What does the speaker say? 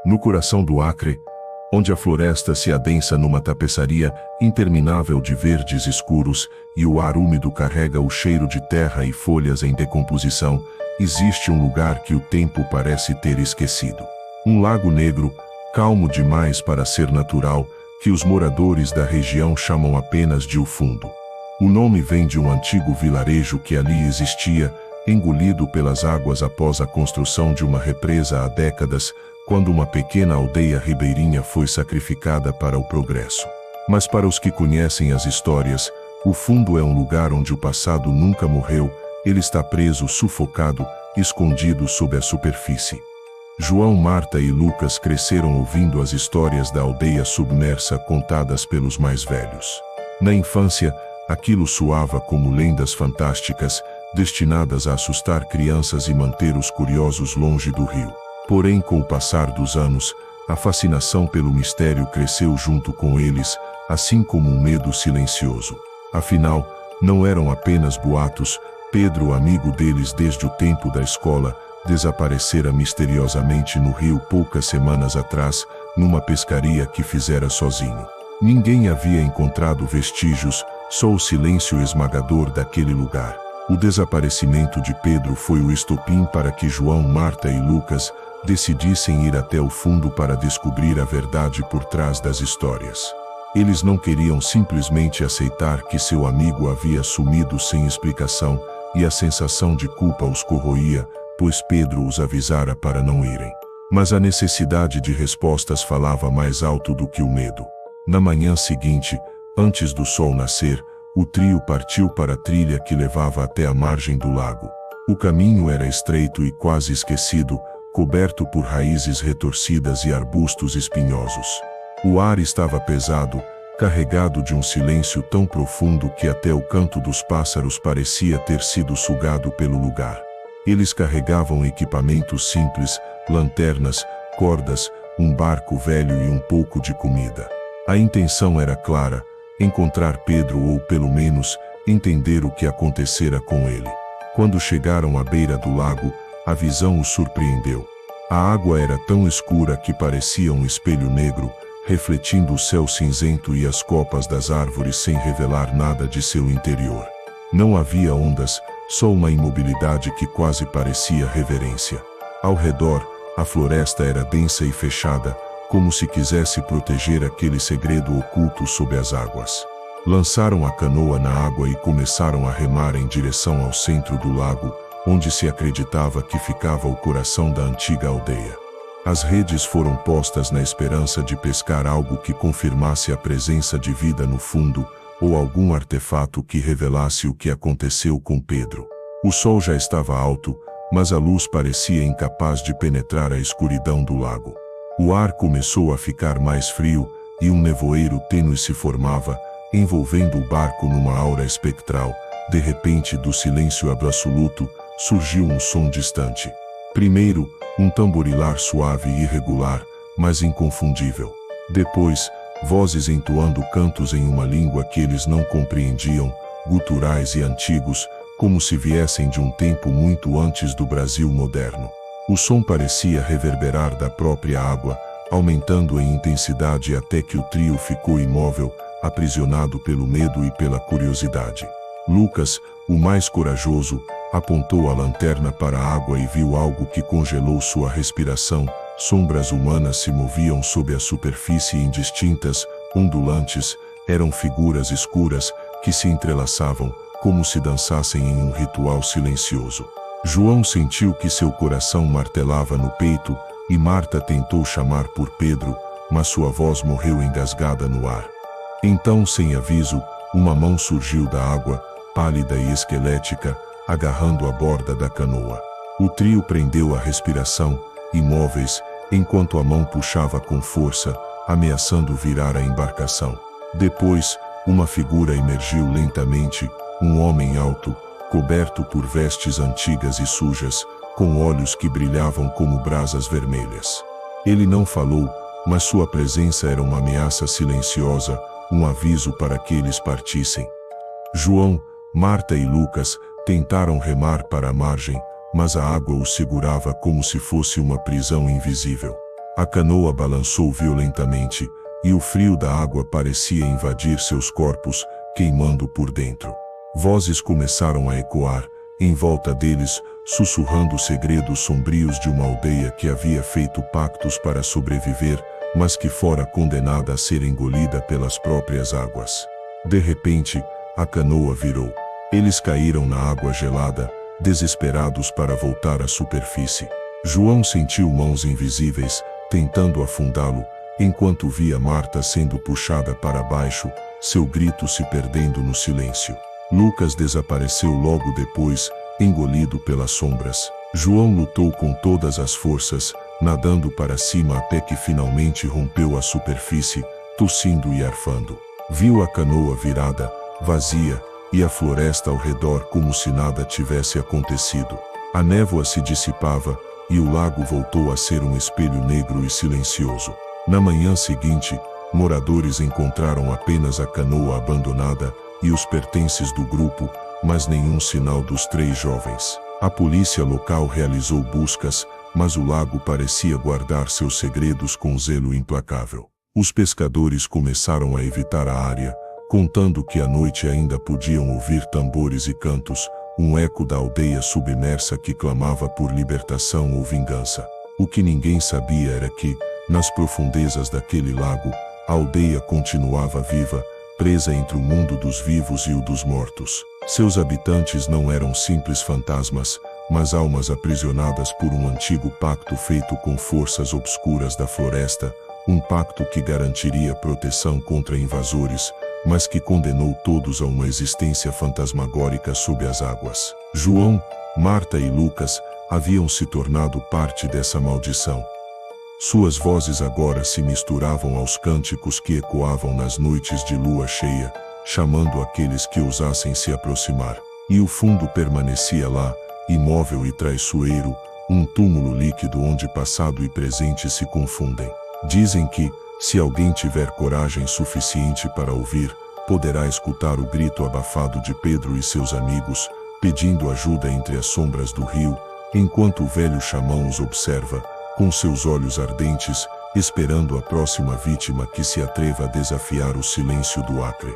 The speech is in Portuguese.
no coração do Acre, onde a floresta se adensa numa tapeçaria interminável de verdes escuros e o ar úmido carrega o cheiro de terra e folhas em decomposição, existe um lugar que o tempo parece ter esquecido. Um lago negro, calmo demais para ser natural, que os moradores da região chamam apenas de O Fundo. O nome vem de um antigo vilarejo que ali existia, engolido pelas águas após a construção de uma represa há décadas, quando uma pequena aldeia ribeirinha foi sacrificada para o progresso. Mas para os que conhecem as histórias, o fundo é um lugar onde o passado nunca morreu, ele está preso, sufocado, escondido sob a superfície. João, Marta e Lucas cresceram ouvindo as histórias da aldeia submersa contadas pelos mais velhos. Na infância, aquilo soava como lendas fantásticas, destinadas a assustar crianças e manter os curiosos longe do rio. Porém, com o passar dos anos, a fascinação pelo mistério cresceu junto com eles, assim como um medo silencioso. Afinal, não eram apenas boatos. Pedro, amigo deles desde o tempo da escola, desaparecera misteriosamente no rio poucas semanas atrás, numa pescaria que fizera sozinho. Ninguém havia encontrado vestígios, só o silêncio esmagador daquele lugar. O desaparecimento de Pedro foi o estopim para que João, Marta e Lucas decidissem ir até o fundo para descobrir a verdade por trás das histórias. Eles não queriam simplesmente aceitar que seu amigo havia sumido sem explicação, e a sensação de culpa os corroía, pois Pedro os avisara para não irem. Mas a necessidade de respostas falava mais alto do que o medo. Na manhã seguinte, antes do sol nascer, o trio partiu para a trilha que levava até a margem do lago. O caminho era estreito e quase esquecido, coberto por raízes retorcidas e arbustos espinhosos. O ar estava pesado, carregado de um silêncio tão profundo que até o canto dos pássaros parecia ter sido sugado pelo lugar. Eles carregavam equipamentos simples, lanternas, cordas, um barco velho e um pouco de comida. A intenção era clara: encontrar Pedro ou, pelo menos, entender o que acontecera com ele. Quando chegaram à beira do lago, a visão os surpreendeu. A água era tão escura que parecia um espelho negro, refletindo o céu cinzento e as copas das árvores sem revelar nada de seu interior. Não havia ondas, só uma imobilidade que quase parecia reverência. Ao redor, a floresta era densa e fechada, como se quisesse proteger aquele segredo oculto sob as águas. Lançaram a canoa na água e começaram a remar em direção ao centro do lago, onde se acreditava que ficava o coração da antiga aldeia. As redes foram postas na esperança de pescar algo que confirmasse a presença de vida no fundo, ou algum artefato que revelasse o que aconteceu com Pedro. O sol já estava alto, mas a luz parecia incapaz de penetrar a escuridão do lago. O ar começou a ficar mais frio, e um nevoeiro tênue se formava, envolvendo o barco numa aura espectral. De repente, do silêncio absoluto, surgiu um som distante. Primeiro, um tamborilar suave e irregular, mas inconfundível. Depois, vozes entoando cantos em uma língua que eles não compreendiam, guturais e antigos, como se viessem de um tempo muito antes do Brasil moderno. O som parecia reverberar da própria água, aumentando em intensidade até que o trio ficou imóvel, aprisionado pelo medo e pela curiosidade. Lucas, o mais corajoso, apontou a lanterna para a água e viu algo que congelou sua respiração. Sombras humanas se moviam sob a superfície indistintas, ondulantes, eram figuras escuras que se entrelaçavam, como se dançassem em um ritual silencioso. João sentiu que seu coração martelava no peito, e Marta tentou chamar por Pedro, mas sua voz morreu engasgada no ar. Então, sem aviso, uma mão surgiu da água, pálida e esquelética, agarrando a borda da canoa. O trio prendeu a respiração, imóveis, enquanto a mão puxava com força, ameaçando virar a embarcação. Depois, uma figura emergiu lentamente, um homem alto, coberto por vestes antigas e sujas, com olhos que brilhavam como brasas vermelhas. Ele não falou, mas sua presença era uma ameaça silenciosa, um aviso para que eles partissem. João, Marta e Lucas tentaram remar para a margem, mas a água os segurava como se fosse uma prisão invisível. A canoa balançou violentamente, e o frio da água parecia invadir seus corpos, queimando por dentro. Vozes começaram a ecoar, em volta deles, sussurrando segredos sombrios de uma aldeia que havia feito pactos para sobreviver, mas que fora condenada a ser engolida pelas próprias águas. De repente, a canoa virou. Eles caíram na água gelada, desesperados para voltar à superfície. João sentiu mãos invisíveis, tentando afundá-lo, enquanto via Marta sendo puxada para baixo, seu grito se perdendo no silêncio. Lucas desapareceu logo depois, engolido pelas sombras. João lutou com todas as forças, nadando para cima até que finalmente rompeu a superfície, tossindo e arfando. Viu a canoa virada, vazia, e a floresta ao redor como se nada tivesse acontecido. A névoa se dissipava, e o lago voltou a ser um espelho negro e silencioso. Na manhã seguinte, moradores encontraram apenas a canoa abandonada e os pertences do grupo, mas nenhum sinal dos 3 jovens. A polícia local realizou buscas, mas o lago parecia guardar seus segredos com zelo implacável. Os pescadores começaram a evitar a área, contando que à noite ainda podiam ouvir tambores e cantos, um eco da aldeia submersa que clamava por libertação ou vingança. O que ninguém sabia era que, nas profundezas daquele lago, a aldeia continuava viva, presa entre o mundo dos vivos e o dos mortos. Seus habitantes não eram simples fantasmas, mas almas aprisionadas por um antigo pacto feito com forças obscuras da floresta, um pacto que garantiria proteção contra invasores, mas que condenou todos a uma existência fantasmagórica sob as águas. João, Marta e Lucas haviam se tornado parte dessa maldição. Suas vozes agora se misturavam aos cânticos que ecoavam nas noites de lua cheia, chamando aqueles que ousassem se aproximar. E o fundo permanecia lá, imóvel e traiçoeiro, um túmulo líquido onde passado e presente se confundem. Dizem que, se alguém tiver coragem suficiente para ouvir, poderá escutar o grito abafado de Pedro e seus amigos, pedindo ajuda entre as sombras do rio, enquanto o velho xamã os observa, com seus olhos ardentes, esperando a próxima vítima que se atreva a desafiar o silêncio do Acre.